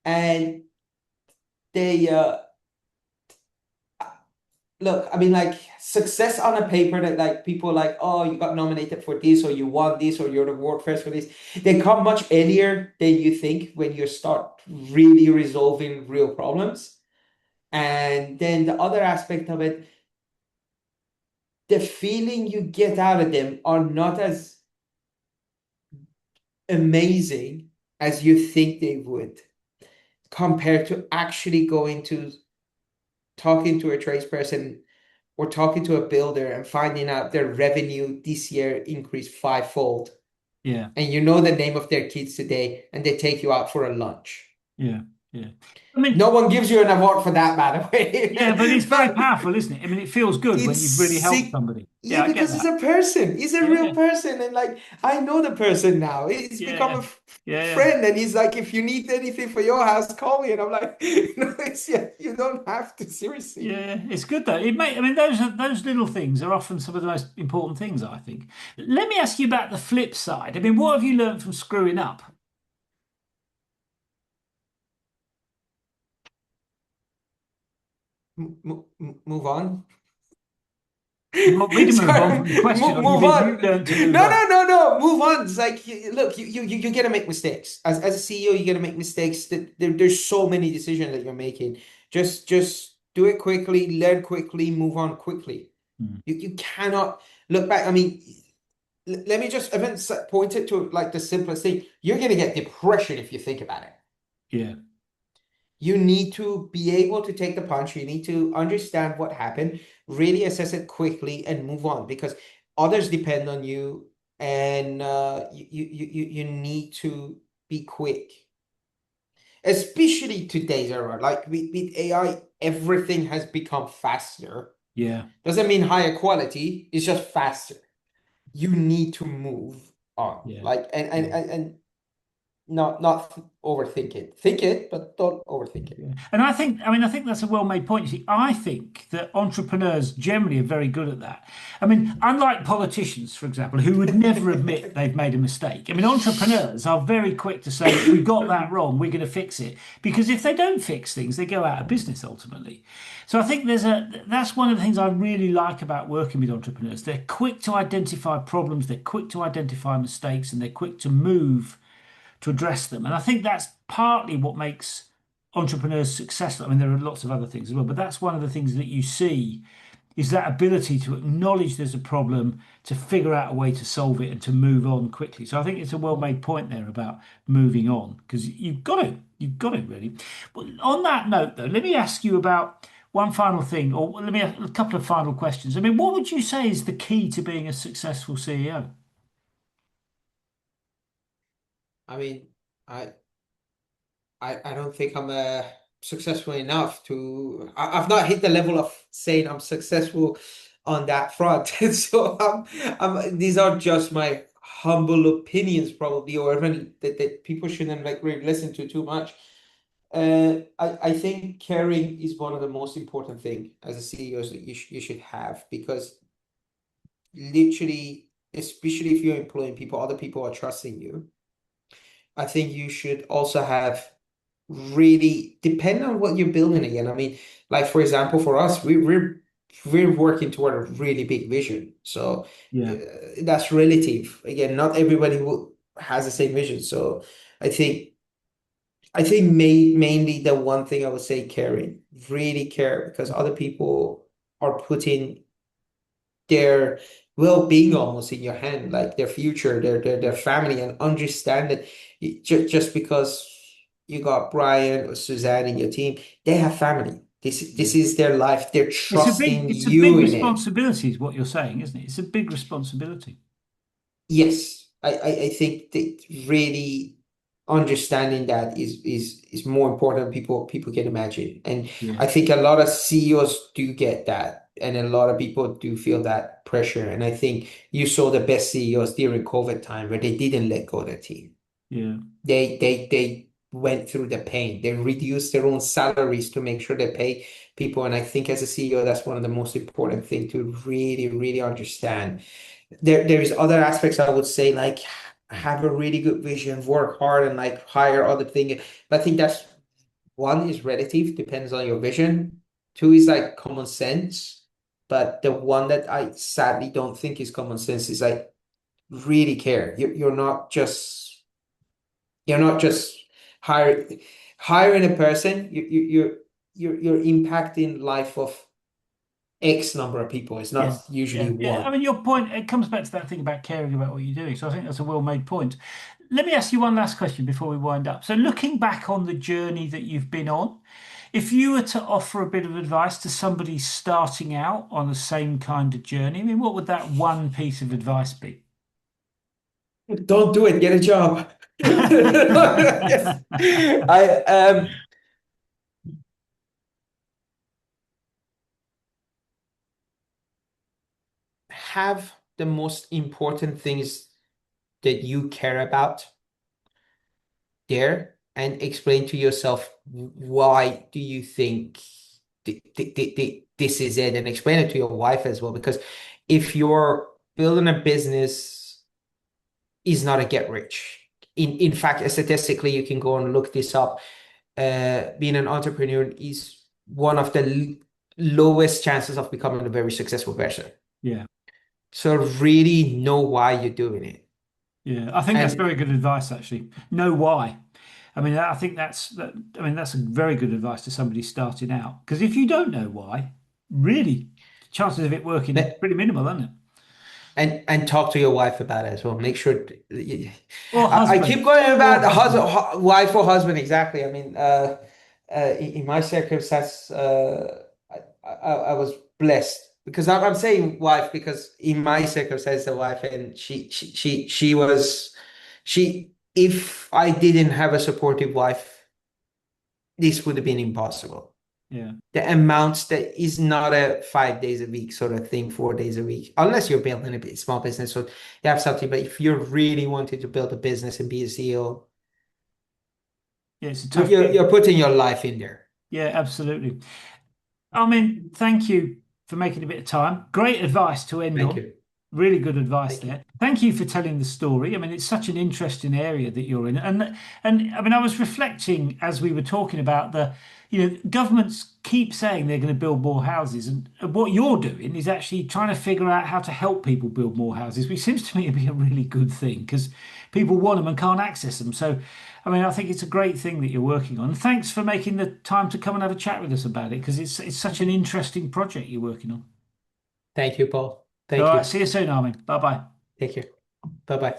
And they look, I mean, like success on a paper, that like people like, oh, you got nominated for this, or you won this, or you're the world first for this. They come much earlier than you think when you start really resolving real problems. And then the other aspect of it, the feeling you get out of them are not as amazing as you think they would, compared to actually going to talking to a tradesperson or talking to a builder and finding out their revenue this year increased fivefold, Yeah. and you know the name of their kids today, and they take you out for a lunch. Yeah, yeah. I mean, No one gives you an award for that, by the yeah, but it's way. very But powerful, isn't it? I mean, it feels good when it's you've really helped sick. somebody. Yeah, Yeah, I get because he's that. a person. He's a real Yeah, person. And like, I know the person now. He's become yeah, a yeah, friend. And he's like, if you need anything for your house, call me. And I'm like, no, yeah, you don't have to, seriously. yeah. It's good though. I mean, those little things are often some of the most important things, I think. Let me ask you about the flip side. I mean, what have you learned from screwing up? Move on. You want me to move on Sorry, from the question, or you move mean on. you learned to move No, on? no, no, no. Move on. It's like, look, you gotta make mistakes. As a CEO, you gotta make mistakes. There's so many decisions that you're making. Just do it quickly, learn quickly, move on quickly. Hmm. You cannot look back. I mean, let me just even point it to like the simplest thing. You're gonna get depression if you think about it. Yeah, You need to be able to take the punch. You need to understand what happened, really assess it quickly, and move on, because others depend on you, and you need to be quick. Especially today's era, like with AI, everything has become faster. yeah, Doesn't mean higher quality, it's just faster. You need to move on. yeah. Like, Yeah. and not overthink it. Think it, but don't overthink it. Yeah. And I think that's a well-made point. You see, I think that entrepreneurs generally are very good at that. I mean, unlike politicians, for example, who would never admit they've made a mistake. I mean, entrepreneurs are very quick to say, we got that wrong, we're going to fix it. Because if they don't fix things, they go out of business ultimately. So I think that's one of the things I really like about working with entrepreneurs. They're quick to identify problems, they're quick to identify mistakes, and they're quick to move to address them. And I think that's partly what makes entrepreneurs successful? I mean, there are lots of other things as well, but that's one of the things that you see is that ability to acknowledge there's a problem, to figure out a way to solve it, and to move on quickly. So I think it's a well-made point there about moving on because you've got it really. But on that note, though, let me ask you about one final thing, or let me ask a couple of final questions. I mean, what would you say is the key to being a successful CEO? I mean, I I don't think I'm successful enough to. I've not hit the level of saying I'm successful on that front. So these are just my humble opinions, probably, or even that people shouldn't like really listen to too much. I think caring is one of the most important thing as a CEO that you should have because literally, especially if you're employing people, other people are trusting you. I think you should also have really depend on what you're building again. I mean, like for example, for us, we're working toward a really big vision. So uh, Yeah. that's relative. Again, not everybody will, has the same vision. So I think mainly the one thing I would say caring, really care because other people are putting their well-being almost in your hand, like their future, their family, and understand that just because you got Brian or Suzanne in your team, they have family. This is their life. They're trusting It's a big you in it. responsibility, is what you're saying, isn't it? It's a big responsibility. Yes, I think that really understanding that is more important than people can imagine. And Yeah. I think a lot of CEOs do get that, and a lot of people do feel that pressure. And I think you saw the best CEOs during COVID time where they didn't let go of their team. Yeah. They went through the pain. They reduced their own salaries to make sure they pay people. And I think as a CEO, that's one of the most important thing to really, really understand. There is other aspects I would say like have a really good vision, work hard, and like hire other thing. But I think that's one is relative, depends on your vision. Two is like common sense. But the one that I sadly don't think is common sense is like really care. You're not just hire, hiring a person. You're impacting life of X number of people. It's Yeah. not usually Yeah. Yeah. I one. mean, your point, it comes back to that thing about caring about what you're doing. So I think that's a well-made point. Let me ask you one last question before we wind up. So looking back on the journey that you've been on, if you were to offer a bit of advice to somebody starting out on the same kind of journey, I mean, what would that one piece of advice be? Don't do it. Get a job. I have the most important things that you care about there and explain to yourself why do you think this is it and explain it to your wife as well because if you're building a business is not a get rich in fact statistically you can go and look this up being an entrepreneur is one of the lowest chances of becoming a very successful person. Yeah. So really know why you're doing it. Yeah. I think that's And very good advice, actually. Know why. I mean, I think I mean, that's a very good advice to somebody starting out. Because if you don't know why, really, chances of it working pretty minimal, isn't it? and talk to your wife about it as well. Make sure Or I keep husband, going about or the husband. husband, wife or husband exactly. I mean, in my circumstance, I was blessed because I'm saying wife because in my circumstance, the wife and she was she. If I didn't have a supportive wife, this would have been impossible. Yeah. The amounts that is not a 5 days a week sort of thing, 4 days a week, unless you're building a small business. So you have something, but if you're really wanting to build a business and be a CEO, Yeah, it's a put tough gig. you're putting your life in there. Yeah, absolutely. I mean, thank you for making a bit of time. Great advice to end Thank on. you. Really good advice Thank you. there. Thank you for telling the story. I mean, it's such an interesting area that you're in. And I mean, I was reflecting as we were talking about governments keep saying they're going to build more houses, and what you're doing is actually trying to figure out how to help people build more houses, which seems to me to be a really good thing because people want them and can't access them. So, I mean, I think it's a great thing that you're working on. And thanks for making the time to come and have a chat with us about it because it's such an interesting project you're working on. Thank you, Paul. All Thank right, you. see you soon, Armin. Bye bye. Take care. Bye bye.